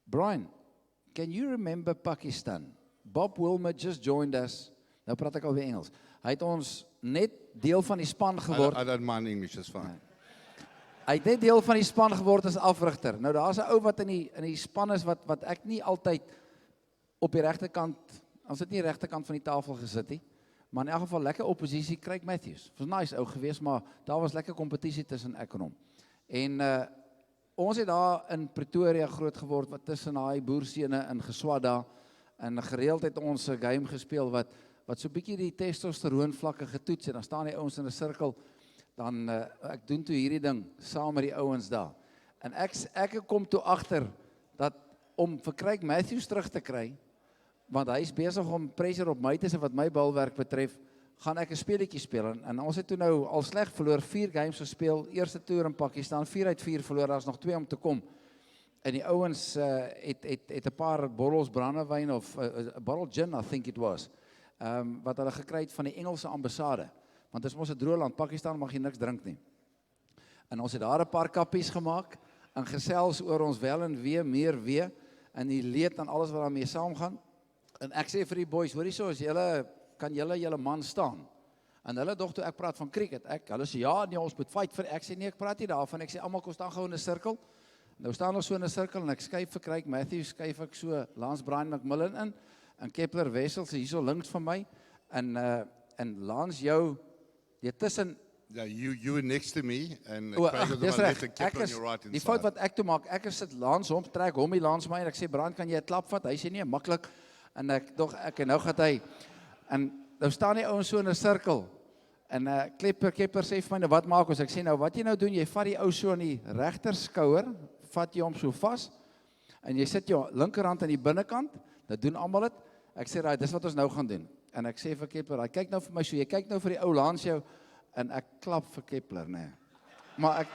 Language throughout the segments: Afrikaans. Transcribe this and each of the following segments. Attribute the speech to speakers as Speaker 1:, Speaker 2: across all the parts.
Speaker 1: Brian, can you remember Pakistan? Bob Wilmer just joined us. Nou praat ek alweer Engels. Hy het ons net deel van die span geword.
Speaker 2: I don't mind English, it's fine.
Speaker 1: Hy het net deel van die span geword as afrigter. Nou daar's 'n ou wat in die span is wat ek nie altyd op die regterkant, ons het nie regterkant van die tafel gesit nie. Maar in elk geval lekker oppositie, Craig Matthews. Was nice ou geweest, maar daar was lekker kompetisie tussen ek en hom. En ons het daar in Pretoria groot geword, wat tussen daai boersene in Geswada, en gereeld het ons 'n game gespeel wat so bietjie die testosteroon vlakke getoets, en dan staan die ouens in 'n sirkel, dan ek doen toe hierdie ding saam met die ouens daar. En ek kom toe agter dat om vir Craig Matthews terug te kry, want hy is besig om pressure op my te sit wat my balwerk betref, gaan ek 'n speletjie speel. En ons het toe nou al sleg verloor, 4 games gespeel, eerste toer in Pakistan, 4 uit 4 verloor, daar's nog 2 om te kom. En die ouens het 'n paar bottels brandewyn of 'n bottle gin, I think it was, wat hulle gekry het van die Engelse ambassade. Want dit is mos 'n droë land, Pakistan mag jy niks drink nie. En ons het daar 'n paar kappies gemaak, en gesels oor ons wel en meer, en die leed en alles wat daarmee saamgaan. En ek sê vir die boys, hoorie so, kan julle man staan? En hulle dog toe ek praat van cricket, hulle sê ja, nee, ons moet fight vir, ek sê nee, ek praat nie daarvan, ek sê almal kom staan gou in 'n sirkel. Nou staan ons so in 'n sirkel, en ek skuif vir Craig Matthews, skuif ek so Lance Brian McMillan in, en Kepler Wessels hierso links van my, en Lance jou, jy tussen.
Speaker 2: Yeah, you were next to me, and
Speaker 1: O,
Speaker 2: Craig was on my
Speaker 1: dis
Speaker 2: left
Speaker 1: reg,
Speaker 2: and Kepler on your right
Speaker 1: die fout
Speaker 2: inside.
Speaker 1: wat ek toe maak, ek sit Lance hom, trek hom die Lance my, en ek sê, Brian, kan jy 'n klap vat? Hy sê nee, maklik, en en nou gaan hy, en nou staan die ouens so in 'n sirkel, en Kepler sê vir my, nou wat maak ons? Ek sê nou, wat jy nou doen, jy vat die ou so aan die regter skouer, vat jy hom so vas, en jy sit jou linkerhand aan die binnekant, dit doen almal dit, ek sê, raai, dis wat ons nou gaan doen, en ek sê vir Kepler, hy kyk nou vir my so, jy kyk nou vir die ou Lance jou, en ek klap vir Kepler, nee. Maar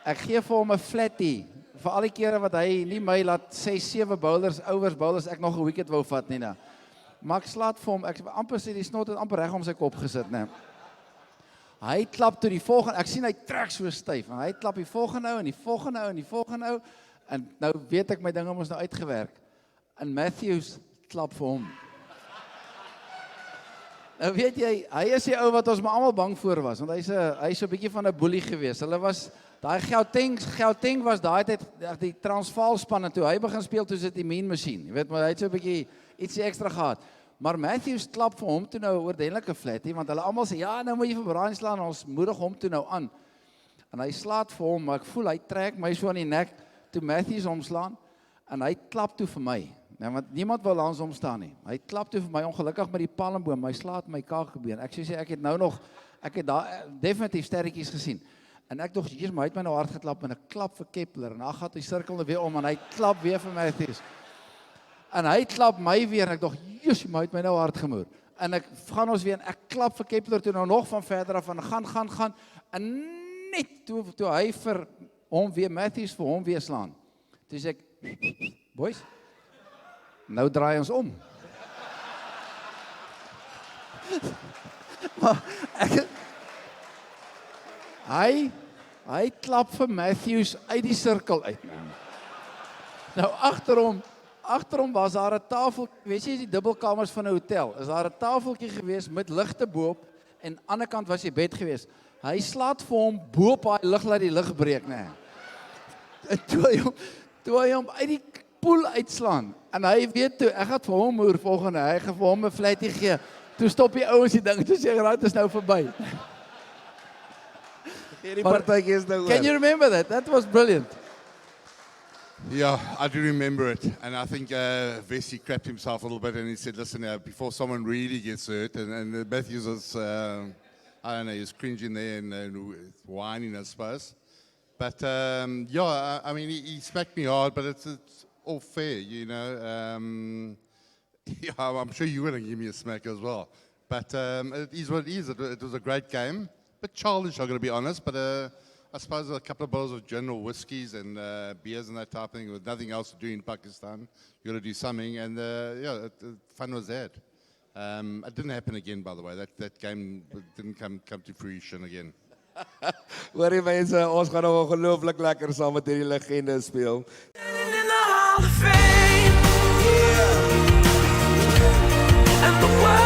Speaker 1: ek gee vir hom 'n flatty, vir al die kere wat hy nie my laat 6-7 bowlers, ek nog 'n wicket wou vat nie, nou. Maar ek slaat vir hom, ek amper sê die snot het amper reg om sy kop gesit, nee. Hy klap toe die volgende, ek sien hy trek so styf, en hy klap die volgende ou, en die volgende ou, en die volgende ou, en nou weet ek my dinge ons nou uitgewerk, en Matthews klap vir hom. Nou weet jy, hy is die ou wat ons maar almal bang voor was, want hy's so 'n bietjie van 'n boelie gewees. Hulle was, daai Gauteng was daai tyd die Transvaal span, en toe hy begin speel, toe sit die mean machine. Jy weet, maar hy het so 'n bietjie ietsie ekstra gehad. Maar Matthews klap vir hom toe nou 'n oordentlike flatty, want hulle almal sê, ja, nou moet jy vir Brian slaan, en ons moedig hom toe nou aan. En hy slaat vir hom, maar ek voel hy trek my so aan die nek, toe Matthews hom slaan, en hy klap toe vir my. Nou, want niemand wil langs hom staan nie. Hy klap toe vir my, ongelukkig met die palmboom, hy slaat my kaakbeen. Ek sê, ek het daar definitief sterretjies gesien. En ek dog, Jesus, maar hy het my nou hard geklap, en ek klap vir Kepler, en dan gaan hy sirkel weer om, en hy klap weer vir Matthews. En hy klap my weer, en ek dog, Jesus, maar hy het my nou hard gemoer. En ek gaan ons weer, en ek klap vir Kepler toe nou nog van verder af, en gaan, en net toe hy vir hom weer, Matthews vir hom weer slaan. Toe sê ek, boys, nou draai ons om. Maar hy klap vir Matthews uit die sirkel uit. Nou agter hom was daar 'n tafel, weet jy die dubbelkamers van 'n hotel, is daar 'n tafeltjie gewees met ligte boop, en aan die ander kant was die bed gewees. Hy slaat vir hom boop daai lig, laat die lig breek, nee. En toe hy hom uit die poel uitslaan, en hy weet toe, ek gaan vir hom moer volgende, hy gaan vir hom 'n flatty gee, toe stop die ouens die ding, toe sê raad is nou verby.
Speaker 3: Hierdie partytjie is nou oor.
Speaker 1: Can you remember that? That was brilliant.
Speaker 2: Yeah, I do remember it, and I think Vesey crapped himself a little bit, and he said, listen, before someone really gets hurt, and Matthews was, I don't know, he was cringing there and whining, I suppose. But yeah, I mean, he smacked me hard, but it's all fair, you know. Yeah, I'm sure you wouldn't give me a smack as well. But it is what it is. It was a great game. Bit childish, I'm going to be honest, but I suppose a couple of bottles of general whiskies and beers and that type of thing with nothing else to do in Pakistan. You got to do something, and yeah, fun was that. It didn't happen again, by the way. That game didn't come to fruition again.
Speaker 3: Hoorie mense, ons gaan nou ongelooflik lekker saam met hierdie legende speel.
Speaker 4: In the Hall of Fame. the world.